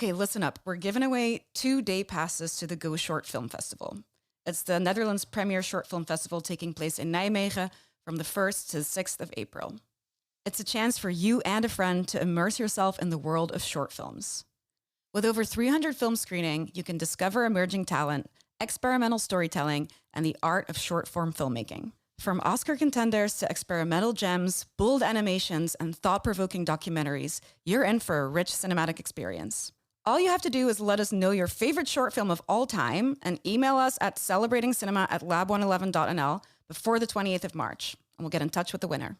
Okay, listen up. We're giving away 2-day passes to the Go Short Film Festival. It's the Netherlands' premier short film festival taking place in Nijmegen from the 1st to the 6th of April. It's a chance for you and a friend to immerse yourself in the world of short films. With over 300 film screening, you can discover emerging talent, experimental storytelling, and the art of short-form filmmaking. From Oscar contenders to experimental gems, bold animations, and thought-provoking documentaries, you're in for a rich cinematic experience. All you have to do is let us know your favorite short film of all time and email us at celebratingcinema@lab111.nl before the 28th of March, and we'll get in touch with the winner.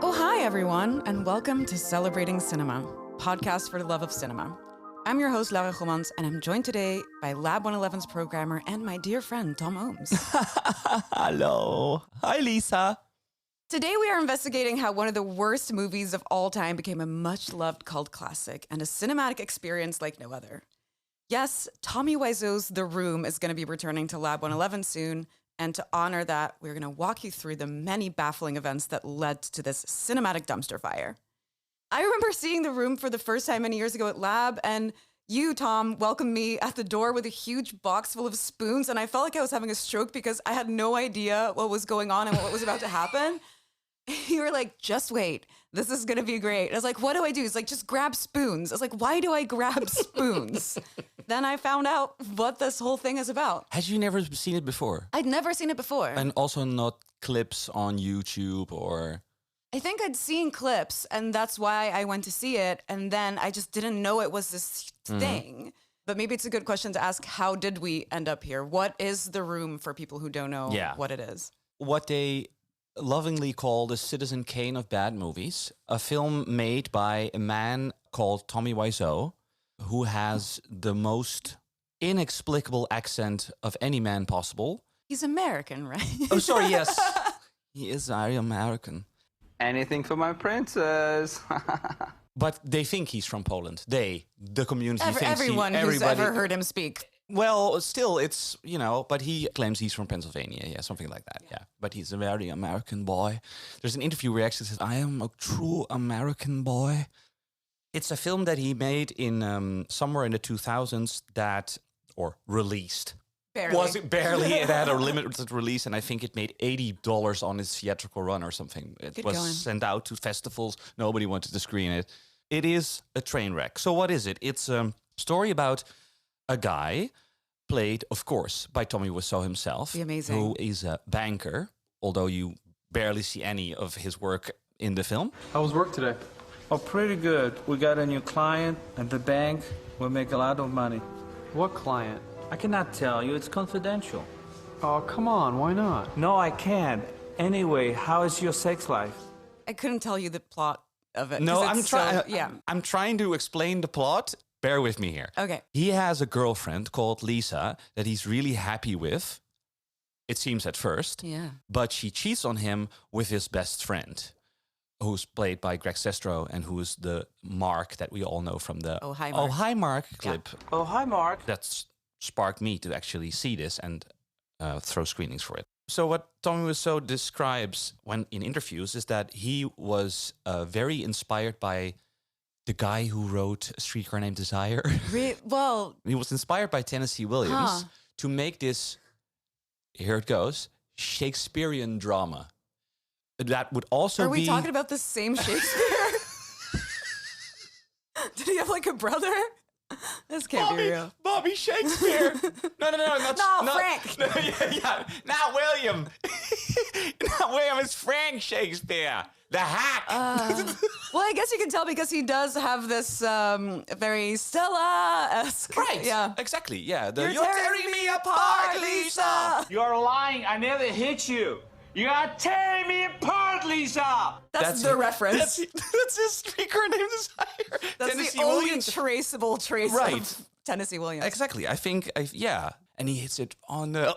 Oh, hi, everyone, and welcome to Celebrating Cinema, podcast for the love of cinema. I'm your host, Lara Gommans, and I'm joined today by Lab 111's programmer and my dear friend, Tom Ooms. Hello. Hi, Lisa. Today we are investigating how one of the worst movies of all time became a much-loved cult classic and a cinematic experience like no other. Yes, Tommy Wiseau's The Room is going to be returning to Lab 111 soon, and to honor that, we're going to walk you through the many baffling events that led to this cinematic dumpster fire. I remember seeing The Room for the first time many years ago at Lab, and you, Tom, welcomed me at the door with a huge box full of spoons, and I felt like I was having a stroke because I had no idea what was going on and what was about to happen. You were like, just wait, this is going to be great. I was like, what do I do? He's like, just grab spoons. I was like, why do I grab spoons? Then I found out what this whole thing is about. Had you never seen it before? I'd never seen it before. And also not clips on YouTube or... I think I'd seen clips, and that's why I went to see it. And then I just didn't know it was this thing. But maybe it's a good question to ask, how did we end up here? What is The Room for people who don't know what it is? What they lovingly call the Citizen Kane of bad movies, a film made by a man called Tommy Wiseau, who has the most inexplicable accent of any man possible. He's American, right? Oh, sorry, yes. He is very American. Anything for my princess. But they think he's from Poland. The community thinks everyone who's ever heard him speak. Well, still, it's, but he claims he's from Pennsylvania. Yeah, something like that. Yeah. But he's a very American boy. There's an interview where he actually says, I am a true American boy. It's a film that he made in somewhere in the 2000s or released. Barely. It had a limited release, and I think it made $80 on its theatrical run or something. It was sent out to festivals. Nobody wanted to screen it. It is a train wreck. So what is it? It's a story about a guy played, of course, by Tommy Wiseau himself. Amazing. Who is a banker, although you barely see any of his work in the film. How was work today? Oh, pretty good. We got a new client at the bank. We'll make a lot of money. What client? I cannot tell you. It's confidential. Oh, come on. Why not? No, I can't. Anyway, how is your sex life? I couldn't tell you the plot of it. No, I'm trying. I'm trying to explain the plot. Bear with me here. Okay. He has a girlfriend called Lisa that he's really happy with, it seems at first. Yeah. But she cheats on him with his best friend, who's played by Greg Sestero and who is the Mark that we all know from the Oh, Hi, Mark. Oh, Hi, Mark clip. Yeah. Oh, hi, Mark. That's sparked me to actually see this and throw screenings for it. So what Tommy Wiseau describes when in interviews is that he was very inspired by the guy who wrote A Streetcar Named Desire. Well, he was inspired by Tennessee Williams to make this, here it goes, Shakespearean drama. That would also be... Are we talking about the same Shakespeare? Did he have like a brother? This can't be real. Bobby Shakespeare. No, Frank. No, not William. Not William, it's Frank Shakespeare. The hack. Well, I guess you can tell because he does have this very Stella-esque. Right. Yeah. Exactly. Yeah. You're tearing me apart, Lisa. You're lying. I never hit you. You are tearing me apart, Lisa. That's the reference. That's his Streetcar Named Desire. That's Tennessee the only Williams. traceable trace Right. of Tennessee Williams. Exactly. I think, yeah. And he hits it on the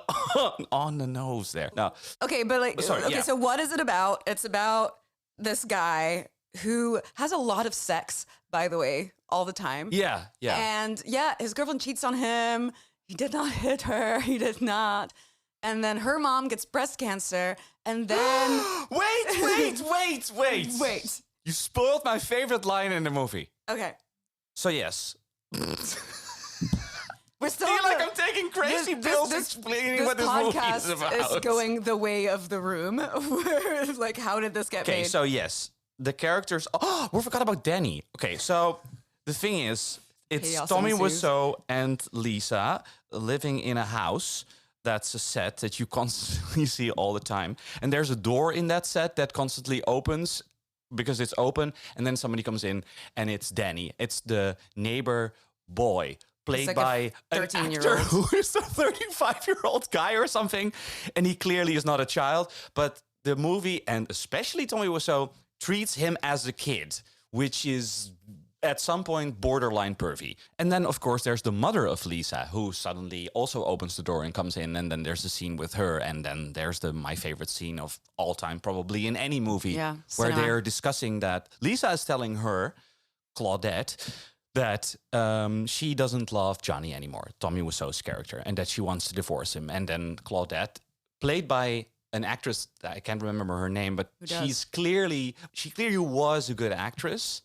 on the nose there. No. Okay, but like, Sorry, okay, yeah. so what is it about? It's about this guy who has a lot of sex, by the way, all the time. Yeah. And yeah, his girlfriend cheats on him. He did not hit her. He did not. And then her mom gets breast cancer. And then... Wait. Wait. You spoiled my favorite line in the movie. Okay. So yes. We're still I feel like I'm taking crazy pills explaining what this movie is about. This podcast is going the way of the room. Like, how did this get made? Okay, so yes, the characters... Oh, we forgot about Danny. Okay, so the thing is, it's Chaos Tommy ensues. Wiseau and Lisa living in a house that's a set that you constantly see all the time. And there's a door in that set that constantly opens because it's open. And then somebody comes in and it's Danny. It's the neighbor boy. Played like by a an 13-year-old. actor who is a 35-year-old guy or something. And he clearly is not a child. But the movie, and especially Tommy Wiseau, treats him as a kid, which is at some point borderline pervy. And then, of course, there's the mother of Lisa, who suddenly also opens the door and comes in. And then there's the scene with her. And then there's my favorite scene of all time, probably in any movie, Yeah, where cinema. they're discussing that Lisa is telling her, Claudette, that she doesn't love Johnny anymore, Tommy Wiseau's character, and that she wants to divorce him. And then Claudette, played by an actress, I can't remember her name, but does? she clearly was a good actress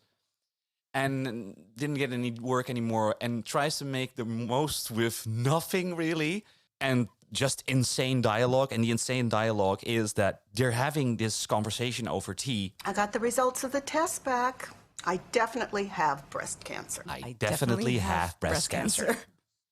and didn't get any work anymore and tries to make the most with nothing really and just insane dialogue. And the insane dialogue is that they're having this conversation over tea. I got the results of the test back. I definitely have breast cancer. I definitely have breast cancer.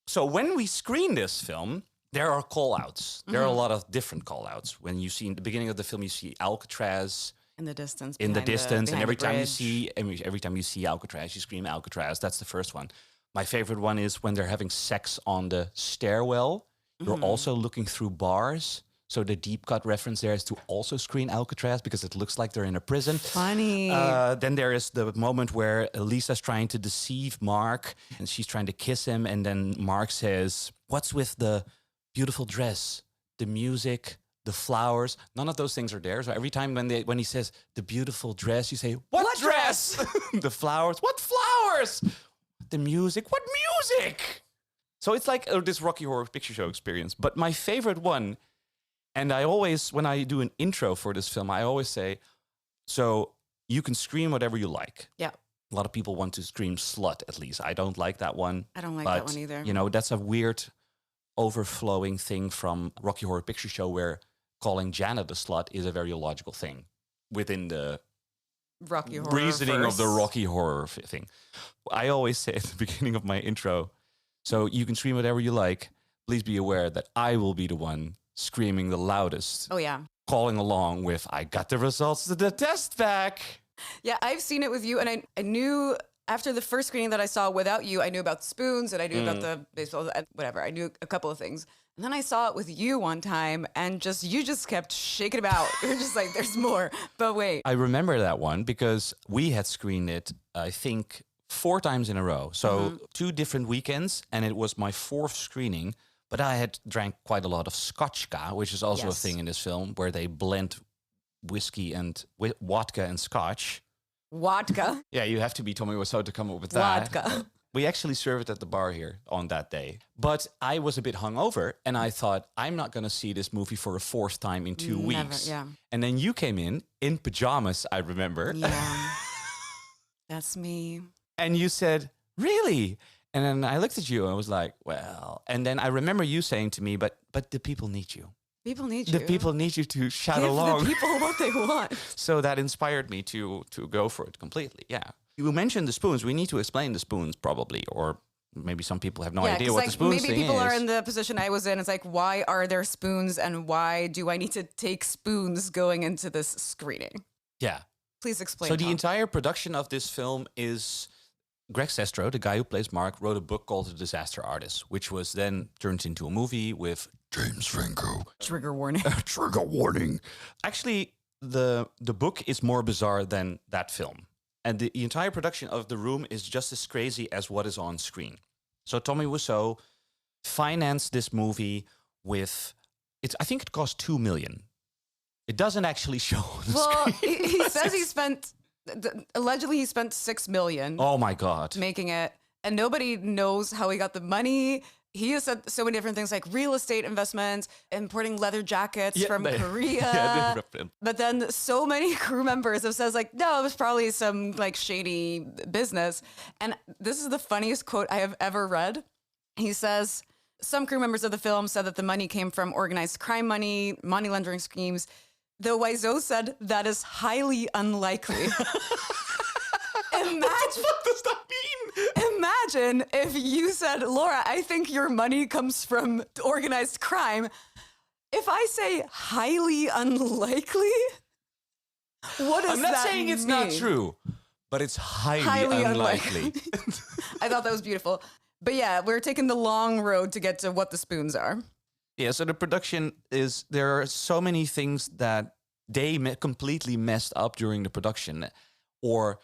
So when we screen this film, there are call-outs. There are a lot of different call-outs. When you see in the beginning of the film, you see Alcatraz In the distance. in the behind distance, and behind every the time you bridge. see every time you see Alcatraz, you scream Alcatraz. That's the first one. My favorite one is when they're having sex on the stairwell. You're also looking through bars. So the deep cut reference there is to also screen Alcatraz because it looks like they're in a prison. Funny. Then there is the moment where Lisa's trying to deceive Mark and she's trying to kiss him. And then Mark says, "What's with the beautiful dress, the music, the flowers?" None of those things are there. So every time when he says the beautiful dress, you say, what dress? The flowers, what flowers? The music, what music? So it's like this Rocky Horror Picture Show experience. But my favorite one, and I always, when I do an intro for this film, I always say, so you can scream whatever you like. Yeah. A lot of people want to scream slut, at least. I don't like that one. I don't like but, that one either. You know, that's a weird overflowing thing from Rocky Horror Picture Show where calling Janet a slut is a very logical thing within the Rocky Horror reasoning of the verse. Rocky Horror thing. I always say at the beginning of my intro, so you can scream whatever you like. Please be aware that I will be the one screaming the loudest, Oh, yeah. calling along with, I got the results of the test back. Yeah, I've seen it with you, and I knew after the first screening that I saw without you, I knew about spoons, and I knew about the baseball, whatever. I knew a couple of things. And then I saw it with you one time, and you just kept shaking it about. You're just like, there's more. But wait. I remember that one because we had screened it, I think, 4 times in a row. So 2 different weekends, and it was my 4th screening. But I had drank quite a lot of scotchka, which is also a Yes. thing in this film where they blend whiskey and vodka and scotch. Vodka. Yeah, you have to be Tommy Wiseau to come up with that. Vodka. We actually served it at the bar here on that day. But I was a bit hungover, and I thought, I'm not going to see this movie for a 4th time in 2 Never, weeks. yeah. And then you came in pajamas, I remember. Yeah. That's me. And you said, really? And then I looked at you and I was like, well. And then I remember you saying to me, but the people need you. People need you. The people need you to shout Give along. the people what they want. So that inspired me to go for it completely. Yeah. You mentioned the spoons. We need to explain the spoons probably, or maybe some people have no Yeah, idea 'cause, what like, the spoons maybe thing people is. are in the position I was in. It's like, why are there spoons, and why do I need to take spoons going into this screening? Yeah. Please explain. So the Tom. entire production of this film is Greg Sestero, the guy who plays Mark, wrote a book called The Disaster Artist, which was then turned into a movie with James Franco. Trigger warning. Trigger warning. Actually, the book is more bizarre than that film. And the entire production of The Room is just as crazy as what is on screen. So Tommy Wiseau financed this movie with, I think it cost $2 million. It doesn't actually show on the Well, screen. he says he spent Allegedly, he spent $6 million Oh my God. making it, and nobody knows how he got the money. He has said so many different things like real estate investments, importing leather jackets from Korea. Yeah, But then so many crew members have says like, no, it was probably some like shady business. And this is the funniest quote I have ever read. He says, some crew members of the film said that the money came from organized crime money laundering schemes, though Wiseau said that is highly unlikely. What does that mean? Imagine if you said, Laura, I think your money comes from organized crime. If I say highly unlikely, what does that mean? I'm not saying it's not true, but it's highly unlikely. I thought that was beautiful. But yeah, we're taking the long road to get to what the spoons are. Yeah, so the production is, there are so many things that they completely messed up during the production or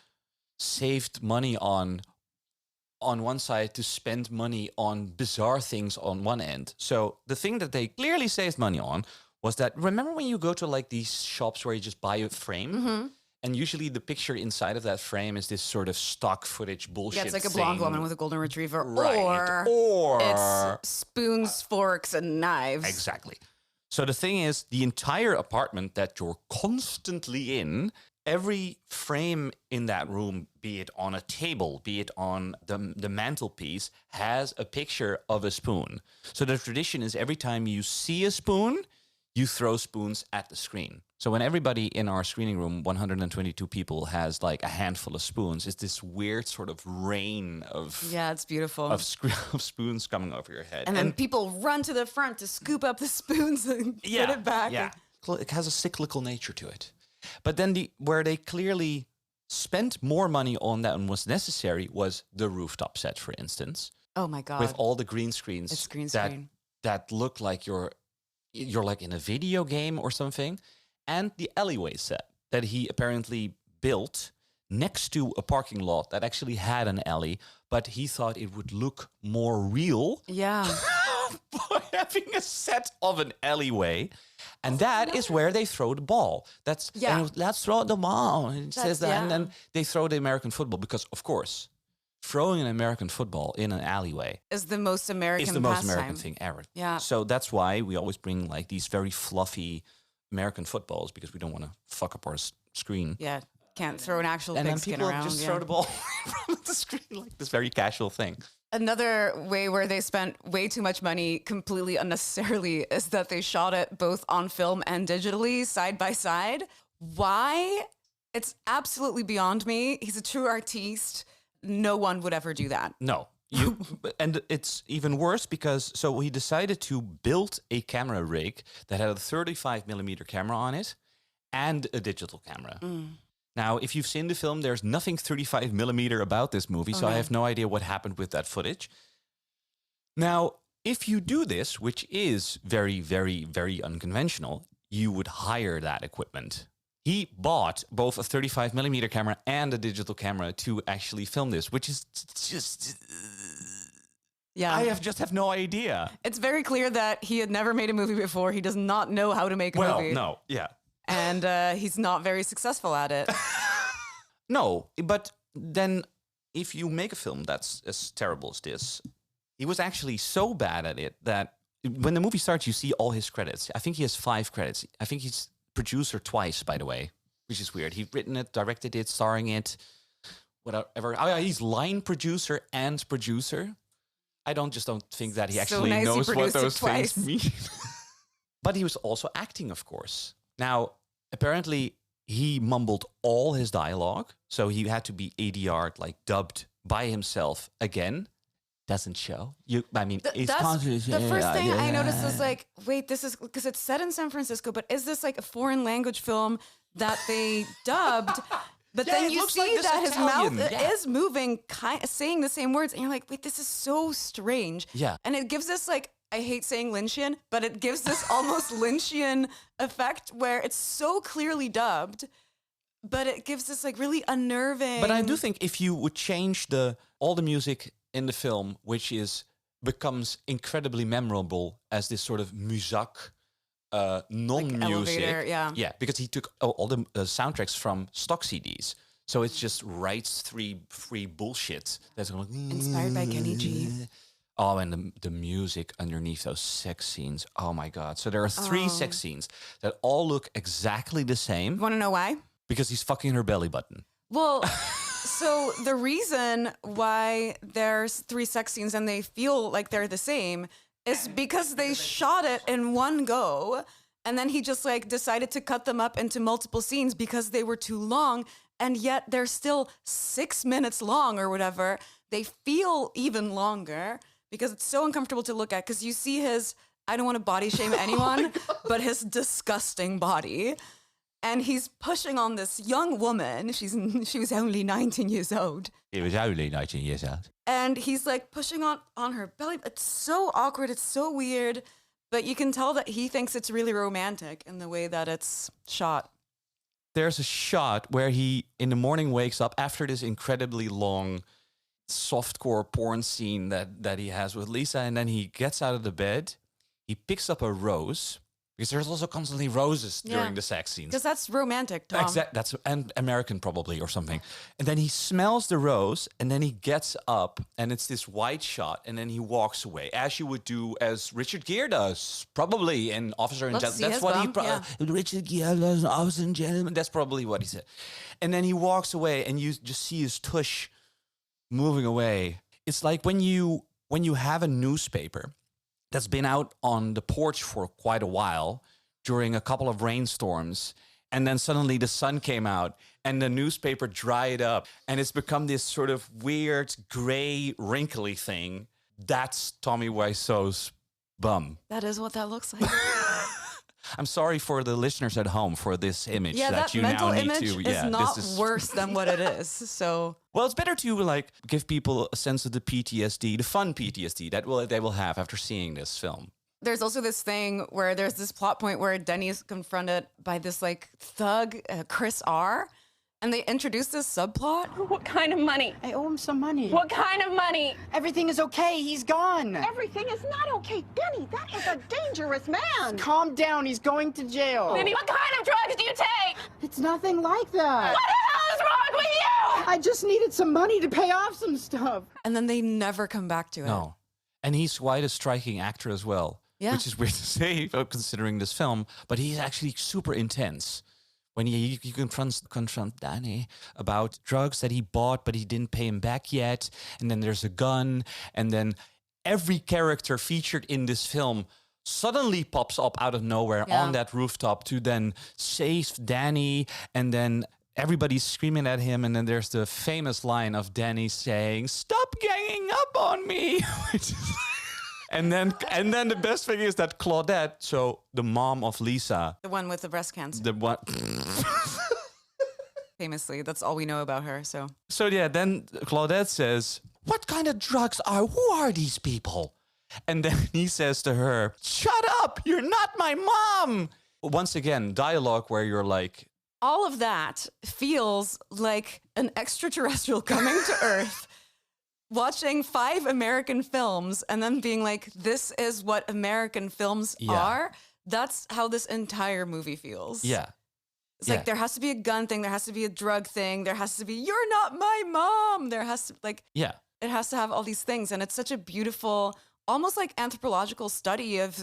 saved money on one side to spend money on bizarre things on one end. So the thing that they clearly saved money on was that, remember when you go to like these shops where you just buy a frame? And usually the picture inside of that frame is this sort of stock footage bullshit. Yeah, it's like a blonde woman with a golden retriever. Right. Or it's spoons, forks, and knives. Exactly. So the thing is, the entire apartment that you're constantly in, every frame in that room, be it on a table, be it on the mantelpiece, has a picture of a spoon. So the tradition is every time you see a spoon, you throw spoons at the screen. So when everybody in our screening room, 122 people, has like a handful of spoons, it's this weird sort of rain of Yeah, it's beautiful. of spoons coming over your head. and then people run to the front to scoop up the spoons and put it back. Yeah, it has a cyclical nature to it. But then where they clearly spent more money on that than was necessary was the rooftop set, for instance, Oh my God. with all the green screens It's green screen. that look like you're like in a video game or something, and the alleyway set that he apparently built next to a parking lot that actually had an alley, but he thought it would look more real Yeah. by having a set of an alleyway. And that is where they throw the ball. That's let's throw the ball. And it says that, and then they throw the American football because, of course, throwing an American football in an alleyway Is the most American is the most pastime. American thing ever. Yeah. So that's why we always bring like these very fluffy American footballs, because we don't want to fuck up our screen. Yeah. Can't throw an actual And then pigskin people around. just yeah. throw the ball in front of the screen, like this very casual thing. Another way where they spent way too much money completely unnecessarily is that they shot it both on film and digitally side by side. Why? It's absolutely beyond me. He's a true artiste. No one would ever do that. No. And it's even worse because so he decided to build a camera rig that had a 35 millimeter camera on it and a digital camera. Now, if you've seen the film, there's nothing 35 millimeter about this movie, so I have no idea what happened with that footage. Now, if you do this, which is very, very, very unconventional, you would hire that equipment. He bought both a 35 millimeter camera and a digital camera to actually film this, which is just... Yeah. I just have no idea. It's very clear that he had never made a movie before. He does not know how to make a movie. No, yeah. And he's not very successful at it. No, but then if you make a film that's as terrible as this, he was actually so bad at it that when the movie starts, you see all his credits. I think he has 5 credits. I think he's producer twice, by the way, which is weird. He's written it, directed it, starring it, whatever. Oh, yeah, he's line producer and producer. I don't think that he actually nice he knows what produced it those twice. things mean. But he was also acting, of course. Now, apparently, he mumbled all his dialogue, so he had to be ADR'd, like dubbed by himself again. Doesn't show. It's That's the first thing I noticed is like, wait, this is because it's set in San Francisco, but is this like a foreign language film that they dubbed? But Yeah, then it you looks like see this that his Italian, mouth yeah. is moving, saying the same words, and you're like, wait, this is so strange. Yeah. And it gives this like, I hate saying Lynchian, but it gives this almost Lynchian effect where it's so clearly dubbed, but it gives this like really unnerving. But I do think if you would change all the music in the film, which becomes incredibly memorable as this sort of muzak, non-music. elevator, yeah. Yeah, because he took all the soundtracks from stock CDs. So it just writes free bullshit. That's like, Inspired by Kenny G. Oh, and the music underneath those sex scenes. Oh my God. So there are three sex scenes that all look exactly the same You want to know why? because he's fucking her belly button. Well, so the reason why there's three sex scenes and they feel like they're the same is because they shot it in one go, and then he just like decided to cut them up into multiple scenes because they were too long, and yet they're still 6 minutes long or whatever. They feel even longer because it's so uncomfortable to look at, because you see his, I don't want to body shame anyone, but his disgusting body. And he's pushing on this young woman. She was only 19 years old. He was only 19 years old. And he's like pushing on her belly. It's so awkward. It's so weird. But you can tell that he thinks it's really romantic in the way that it's shot. There's a shot where he in the morning wakes up after this incredibly long softcore porn scene that he has with Lisa, and then he gets out of the bed. He picks up a rose. Because there's also constantly roses during the sex scenes. Because that's romantic, Tom. That's and American probably or something. And then he smells the rose, and then he gets up, and it's this wide shot, and then he walks away, as you would do, as Richard Gere does, probably in Officer and Let's see Gentleman. That's his what bum, Richard Gere does, Officer and Gentleman. That's probably what he said. And then he walks away, and you just see his tush moving away. It's like when you have a newspaper that's been out on the porch for quite a while during a couple of rainstorms, and then suddenly the sun came out and the newspaper dried up and it's become this sort of weird gray wrinkly thing. That's Tommy Wiseau's bum. That is what that looks like. I'm sorry for the listeners at home for this image that you mental now need image to. is not worse than what it is. So well, it's better to like give people a sense of the PTSD, the fun PTSD they will have after seeing this film. there's also this thing where there's this plot point where Denny is confronted by this like thug, Chris R. And they introduce this subplot. What kind of money? I owe him some money. What kind of money? Everything is okay. He's gone. Everything is not okay. Denny, that is a dangerous man. Calm down. He's going to jail. Denny, what kind of drugs do you take? It's nothing like that. What the hell is wrong with you? I just needed some money to pay off some stuff. And then they never come back to it. No. And he's quite a striking actor as well. Yeah. Which is weird to say considering this film, but he's actually super intense. When he confront Danny about drugs that he bought, but he didn't pay him back yet. And then there's a gun. And then every character featured in this film suddenly pops up out of nowhere on that rooftop to then save Danny. And then everybody's screaming at him. And then there's the famous line of Danny saying, "Stop ganging up on me." Which is And then the best thing is that Claudette, so the mom of Lisa, The one with the breast cancer. the one. Famously, that's all we know about her. So So yeah, then Claudette says, "What kind of drugs who are these people?" And then he says to her, "Shut up! You're not my mom." Once again, dialogue where you're like, all of that feels like an extraterrestrial coming to Earth, watching 5 American films and then being like, this is what American films are. That's how this entire movie feels. yeah. It's like there has to be a gun thing, there has to be a drug thing, there has to be, you're not my mom. There has to Yeah. it has to have all these things. And it's such a beautiful, almost like anthropological study of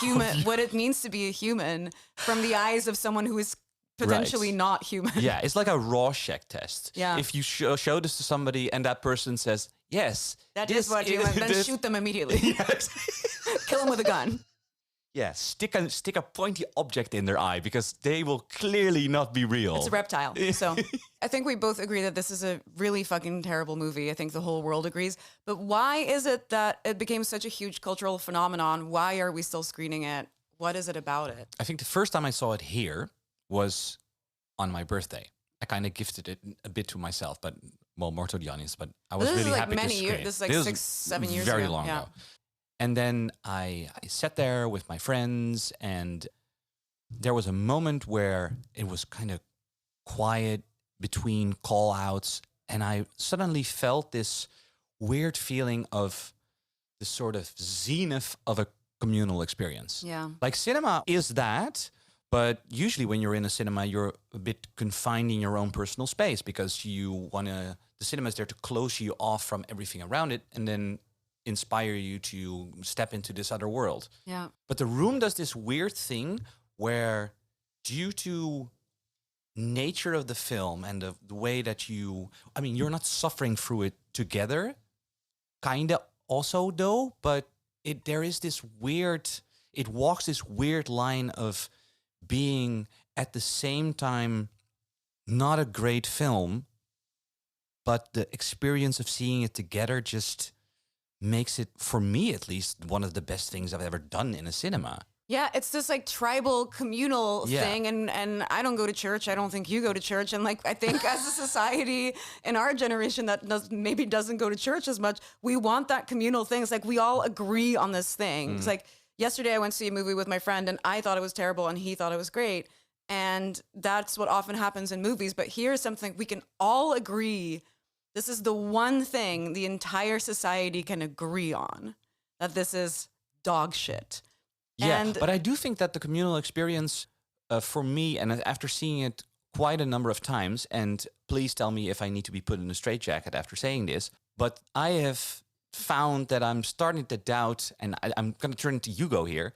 human, what it means to be a human from the eyes of someone who is potentially not human. Yeah, it's like a Rorschach test. Yeah. If you show this to somebody and that person says, "Yes, That is what you want. Then shoot them immediately. Yes. Kill them with a gun. Yeah, stick a pointy object in their eye because they will clearly not be real. It's a reptile. So I think we both agree that this is a really fucking terrible movie. I think the whole world agrees. But why is it that it became such a huge cultural phenomenon? Why are we still screening it? What is it about it? I think the first time I saw it here was on my birthday. I kind of gifted it a bit to myself, but more to the audience. But I was This is really like happy many to years- screen it. this is like 6-7 years very ago, long yeah. ago. And then I sat there with my friends, and there was a moment where it was kind of quiet between call outs, and I suddenly felt this weird feeling of the sort of zenith of a communal experience. Yeah. Like cinema is that, But usually when you're in a cinema, you're a bit confined in your own personal space because the cinema is there to close you off from everything around it and then inspire you to step into this other world. Yeah. But The Room does this weird thing where, due to nature of the film and the way that you're not suffering through it together, kind of also though, but there is this weird, it walks this weird line of being at the same time not a great film, but the experience of seeing it together just makes it, for me at least, one of the best things I've ever done in a cinema. Yeah, it's this like tribal communal thing, and I don't go to church. I don't think you go to church, and like I think as a society in our generation that maybe doesn't go to church as much, we want that communal thing. It's like we all agree on this thing. It's like yesterday I went to see a movie with my friend, and I thought it was terrible, and he thought it was great, and that's what often happens in movies. But here's something we can all agree. This is the one thing the entire society can agree on, that this is dog shit. Yeah, but I do think that the communal experience for me, and after seeing it quite a number of times, and please tell me if I need to be put in a straitjacket after saying this, but I have found that I'm starting to doubt, and I'm going to turn to Hugo here,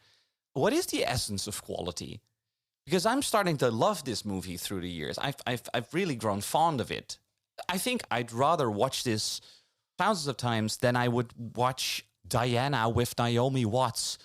what is the essence of quality? Because I'm starting to love this movie through the years. I've really grown fond of it. I think I'd rather watch this thousands of times than I would watch Diana with Naomi Watts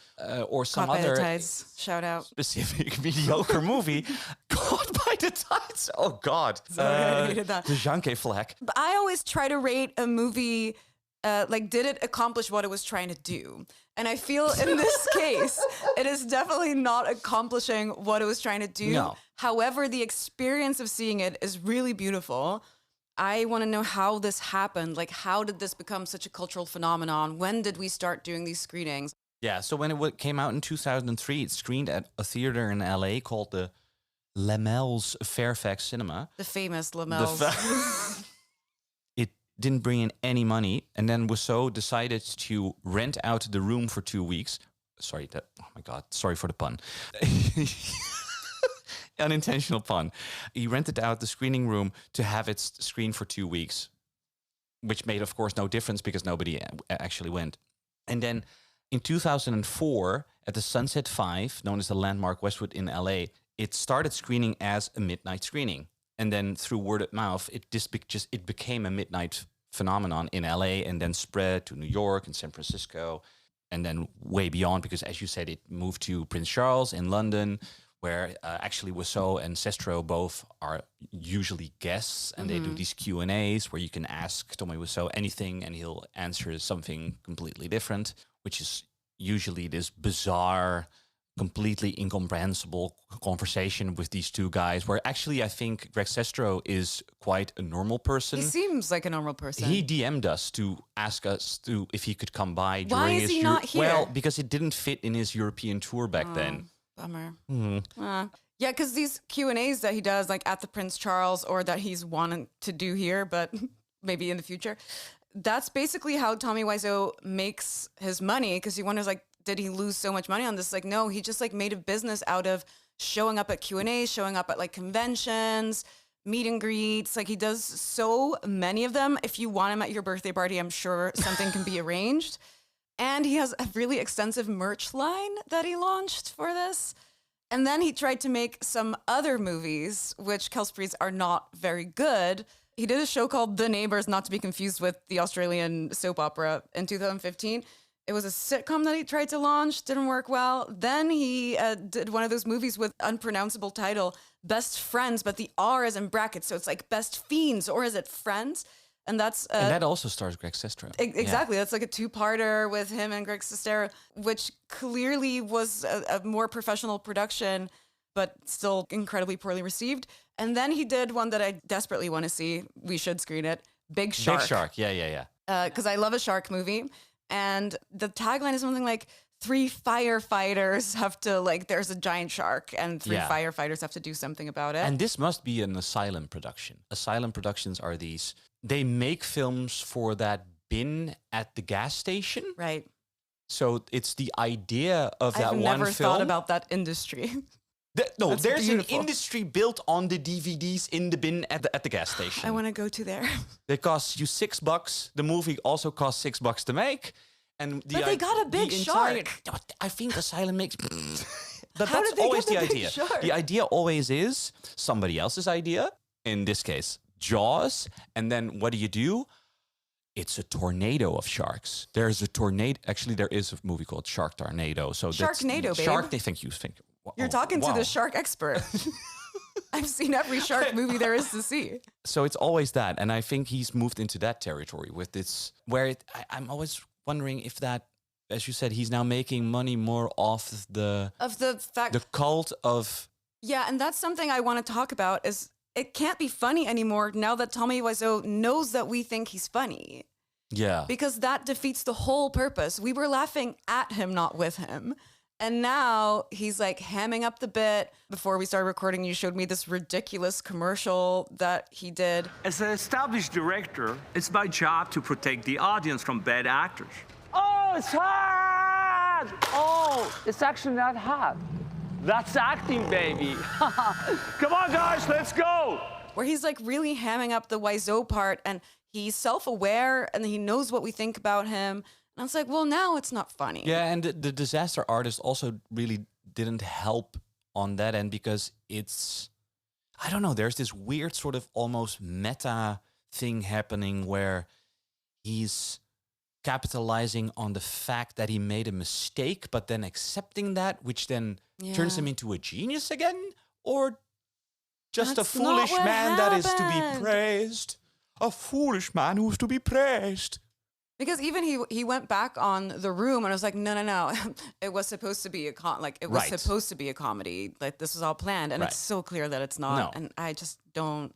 or some Caught by other the Tides. Shout out. specific mediocre movie. Caught by the Tides. Oh God, I hated that. the Janke flag. But I always try to rate a movie like, did it accomplish what it was trying to do? And I feel in this case, it is definitely not accomplishing what it was trying to do. No. However, the experience of seeing it is really beautiful. I want to know how this happened. Like, how did this become such a cultural phenomenon? When did we start doing these screenings? Yeah, so when it came out in 2003, it screened at a theater in LA called the Lamel's Fairfax Cinema. The famous Lamel's. It didn't bring in any money, and then Wiseau decided to rent out the room for 2 weeks. Oh my God, sorry for the pun. Unintentional pun. He rented out the screening room to have it screened for 2 weeks, which made, of course, no difference because nobody actually went. And then in 2004, at the Sunset 5, known as the Landmark Westwood in LA, it started screening as a midnight screening. And then through word of mouth, it became a midnight phenomenon in LA and then spread to New York and San Francisco and then way beyond, because as you said, it moved to Prince Charles in London, where actually Wiseau and Sestro both are usually guests, and they do these Q&As where you can ask Tommy Wiseau anything and he'll answer something completely different, which is usually this bizarre, completely incomprehensible conversation with these two guys, where actually I think Greg Sestro is quite a normal person. He seems like a normal person. He DM'd us to ask us if he could come by during Why is his he not here? Well, because it didn't fit in his European tour back then. Bummer. Yeah, because these Q&As that he does, like at the Prince Charles, or that he's wanting to do here, but maybe in the future, that's basically how Tommy Wiseau makes his money, because he wonders, like, did he lose so much money on this? Like, no, he just like made a business out of showing up at Q&As, showing up at like conventions, meet and greets. Like, he does so many of them. If you want him at your birthday party, I'm sure something can be arranged. And he has a really extensive merch line that he launched for this. And then he tried to make some other movies, which Kelsprees are not very good. He did a show called The Neighbours, not to be confused with the Australian soap opera, in 2015. It was a sitcom that he tried to launch, didn't work well. Then he did one of those movies with unpronounceable title, Best Friends, but the R is in brackets, so it's like Best Fiends, or is it Friends? And that's and that also stars Greg Sestero. Exactly. Yeah. That's like a two-parter with him and Greg Sestero, which clearly was a more professional production, but still incredibly poorly received. And then he did one that I desperately want to see. We should screen it. Big Shark. Big Shark. Yeah. Because I love a shark movie. And the tagline is something like, 3 firefighters have to, like, there's a giant shark and 3 firefighters have to do something about it. And this must be an asylum production. Asylum productions are these, they make films for that bin at the gas station. Right. So it's the idea of that one film. I've never thought about that industry. No, That's there's beautiful. an industry built on the DVDs in the bin at the gas station. I want to go to there. They cost you $6. The movie also costs $6 to make. And But they got a big shark. I think Asylum makes... But How that's did they always get the the big idea. shark? The idea always is somebody else's idea. In this case, Jaws. And then what do? It's a tornado of sharks. There's a tornado. Actually, there is a movie called Shark Tornado. So Sharknado, babe. Thank you. You're talking to the shark expert. I've seen every shark movie there is to see. So it's always that. And I think he's moved into that territory with this, where I'm always wondering if that, as you said, he's now making money more off the fact, the cult of... Yeah, and that's something I want to talk about is it can't be funny anymore now that Tommy Wiseau knows that we think he's funny. Yeah. Because that defeats the whole purpose. We were laughing at him, not with him. And now he's like hamming up the bit. Before we started recording, you showed me this ridiculous commercial that he did. As an established director, it's my job to protect the audience from bad actors. Oh, it's hot! Oh, it's actually not hot. That's acting, baby. Come on, guys, let's go! Where he's like really hamming up the Wiseau part and he's self-aware and he knows what we think about him. And I was like, well, now it's not funny. Yeah, and the disaster artist also really didn't help on that end because it's... I don't know, there's this weird sort of almost meta thing happening where he's capitalizing on the fact that he made a mistake, but then accepting that, which then turns him into a genius again? Or just That's a foolish not what man that is to happened. be praised? A foolish man who's to be praised. Because even he went back on The Room and I was like, no. It was supposed to be supposed to be a comedy. Like this was all planned. And it's so clear that it's not. No. And I just don't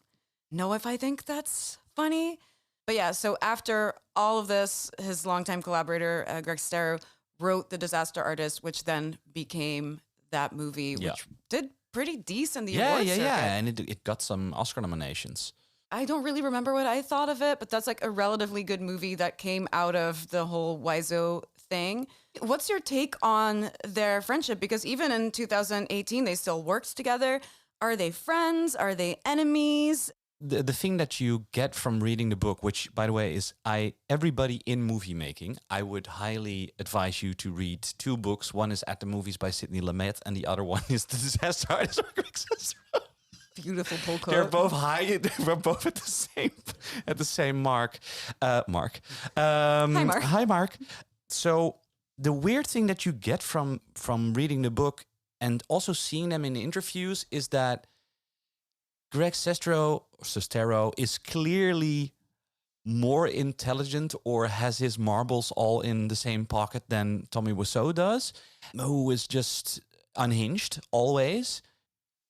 know if I think that's funny. But yeah, so after all of this, his longtime collaborator, Greg Sestero, wrote The Disaster Artist, which then became that movie, which did pretty decent. Yeah. circuit. And it got some Oscar nominations. I don't really remember what I thought of it, but that's like a relatively good movie that came out of the whole Wiseau thing. What's your take on their friendship? Because even in 2018, they still worked together. Are they friends? Are they enemies? The thing that you get from reading the book, which, by the way, is everybody in movie making, I would highly advise you to read two books. One is At the Movies by Sidney Lumet, and the other one is The Disaster Artist by Greg Sestero. Beautiful pull quote. They're both high. We're both at the same mark. Mark. Hi, Mark. Hi, Mark. So the weird thing that you get from reading the book and also seeing them in interviews is that Greg Sestero is clearly more intelligent or has his marbles all in the same pocket than Tommy Wiseau does, who is just unhinged always.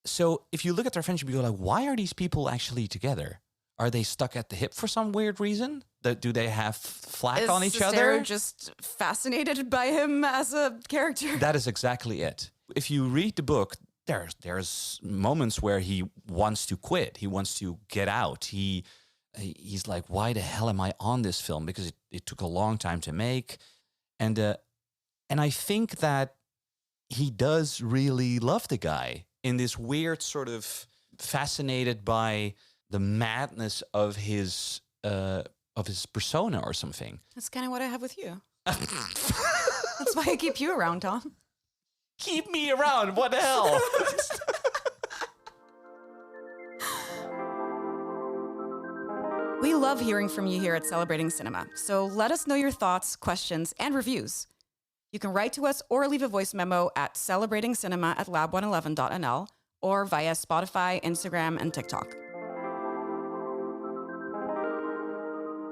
So if you look at their friendship, you go like, why are these people actually together? Are they stuck at the hip for some weird reason? Do they have flack on each Sestero other? just fascinated by him as a character? That is exactly it. If you read the book, there's moments where he wants to quit. He wants to get out. He's like, why the hell am I on this film? Because it took a long time to make. And I think that he does really love the guy in this weird sort of fascinated by the madness of his persona or something. That's kind of what I have with you. That's why I keep you around, Tom. Keep me around. What the hell? We love hearing from you here at Celebrating Cinema, so let us know your thoughts, questions, and reviews. You can write to us or leave a voice memo at celebratingcinema@lab111.nl or via Spotify, Instagram, and TikTok.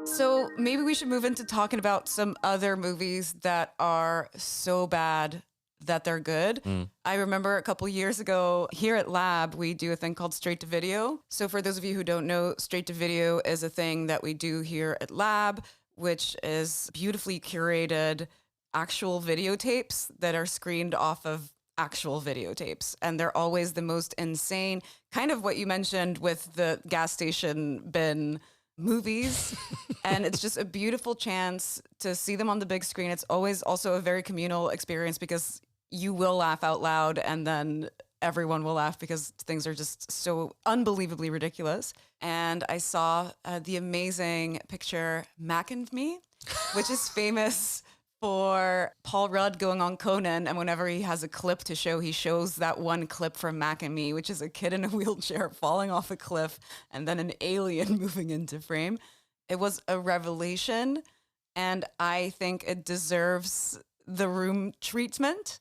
So maybe we should move into talking about some other movies that are so bad that they're good. I remember a couple years ago here at Lab, we do a thing called Straight to Video. So for those of you who don't know, Straight to Video is a thing that we do here at Lab, which is beautifully curated actual videotapes that are screened off of actual videotapes. And they're always the most insane, kind of what you mentioned with the gas station bin movies. And it's just a beautiful chance to see them on the big screen. It's always also a very communal experience because you will laugh out loud and then everyone will laugh because things are just so unbelievably ridiculous. And I saw the amazing picture Mac and Me, which is famous for Paul Rudd going on Conan, and whenever he has a clip to show, he shows that one clip from Mac and Me, which is a kid in a wheelchair falling off a cliff and then an alien moving into frame. It was a revelation, and I think it deserves the room treatment.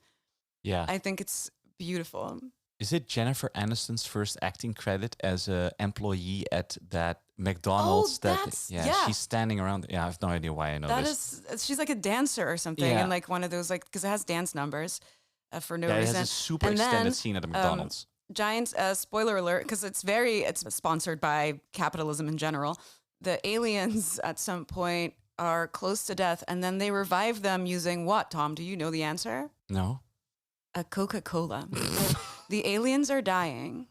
Yeah. I think it's beautiful. Is it Jennifer Aniston's first acting credit as an employee at that McDonald's? She's standing around. Yeah, I have no idea why I know this. She's like a dancer or something, and like one of those, like, because it has dance numbers for no reason. It has a super extended scene at a McDonald's. Giant spoiler alert, because it's sponsored by capitalism in general. The aliens at some point are close to death, and then they revive them using what, Tom? Do you know the answer? No. A Coca-Cola. The aliens are dying,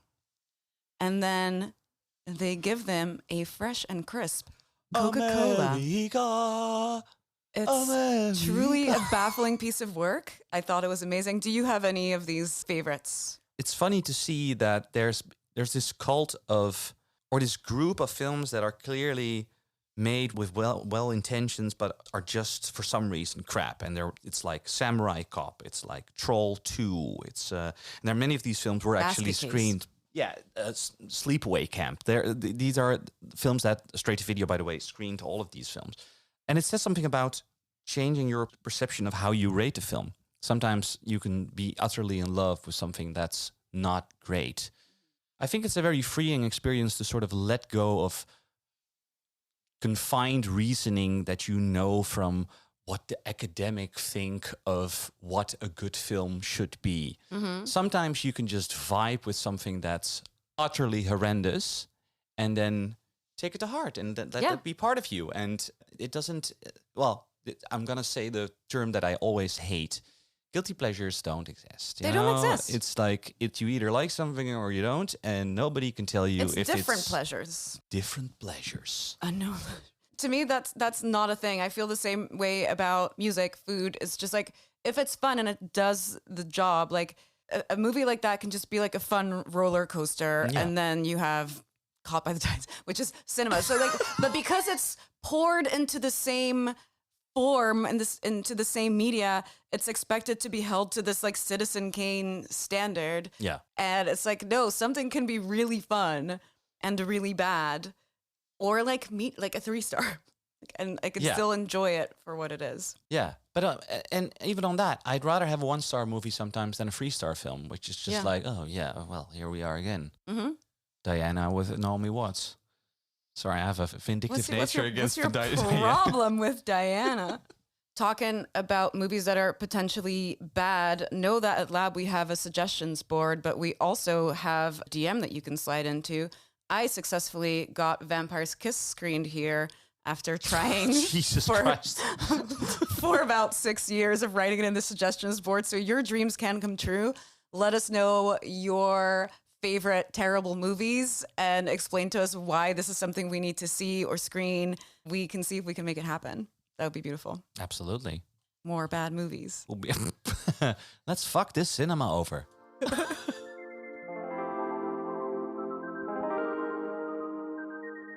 and then they give them a fresh and crisp Coca-Cola. America. It's truly a baffling piece of work. I thought it was amazing. Do you have any of these favorites? It's funny to see that there's this cult of, or this group of films that are clearly made with well intentions, but are just for some reason crap. And it's like Samurai Cop, it's like Troll 2. And there are many of these films were actually screened. Yeah, Sleepaway Camp. These are films that Straight to Video, by the way, screened all of these films. And it says something about changing your perception of how you rate a film. Sometimes you can be utterly in love with something that's not great. I think it's a very freeing experience to sort of let go of confined reasoning that you know from what the academic think of what a good film should be. Mm-hmm. Sometimes you can just vibe with something that's utterly horrendous and then take it to heart and let that be part of you. And it doesn't, I'm going to say the term that I always hate. Guilty pleasures don't exist. They don't exist. It's like you either like something or you don't, and nobody can tell you if different pleasures. Different pleasures. I know. To me, that's not a thing. I feel the same way about music, food. It's just like, if it's fun and it does the job, like a movie like that can just be like a fun roller coaster, and then you have Caught by the Tides, which is cinema. So like, but because it's poured into the same form and into the same media, it's expected to be held to this like Citizen Kane standard. Yeah. And it's like, no, something can be really fun and really bad, or like meet like a 3-star, and I could still enjoy it for what it is. Yeah. But and even on that, I'd rather have a 1-star movie sometimes than a 3-star film, which is just like, oh yeah, well, here we are again. Mm-hmm. Diana with Naomi Watts. Sorry, I have a vindictive nature against Diana. What's your problem with Diana? Talking about movies that are potentially bad, know that at Lab we have a suggestions board, but we also have a DM that you can slide into. I successfully got Vampire's Kiss screened here after trying Jesus Christ. for about 6 years of writing it in the suggestions board. So your dreams can come true. Let us know your favorite terrible movies and explain to us why this is something we need to see or screen. We can see if we can make it happen. That would be beautiful. Absolutely. More bad movies. Let's fuck this cinema over.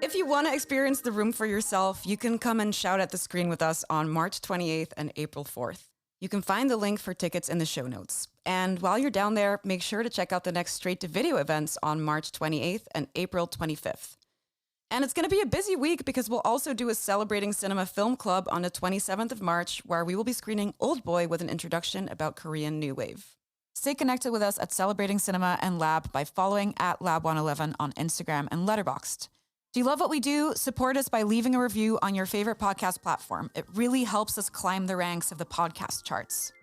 If you want to experience the room for yourself, you can come and shout at the screen with us on March 28th and April 4th. You can find the link for tickets in the show notes. And while you're down there, make sure to check out the next Straight to Video events on March 28th and April 25th. And it's going to be a busy week because we'll also do a Celebrating Cinema Film Club on the 27th of March, where we will be screening Old Boy with an introduction about Korean New Wave. Stay connected with us at Celebrating Cinema and Lab by following at Lab111 on Instagram and Letterboxd. Do you love what we do? Support us by leaving a review on your favorite podcast platform. It really helps us climb the ranks of the podcast charts.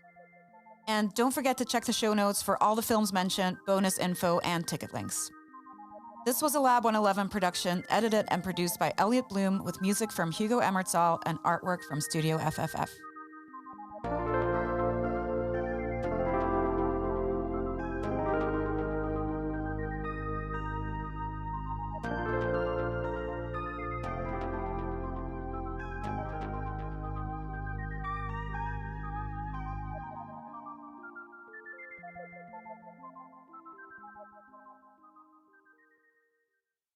And don't forget to check the show notes for all the films mentioned, bonus info, and ticket links. This was a Lab 111 production, edited and produced by Elliot Bloom, with music from Hugo Emertzal and artwork from Studio FFF.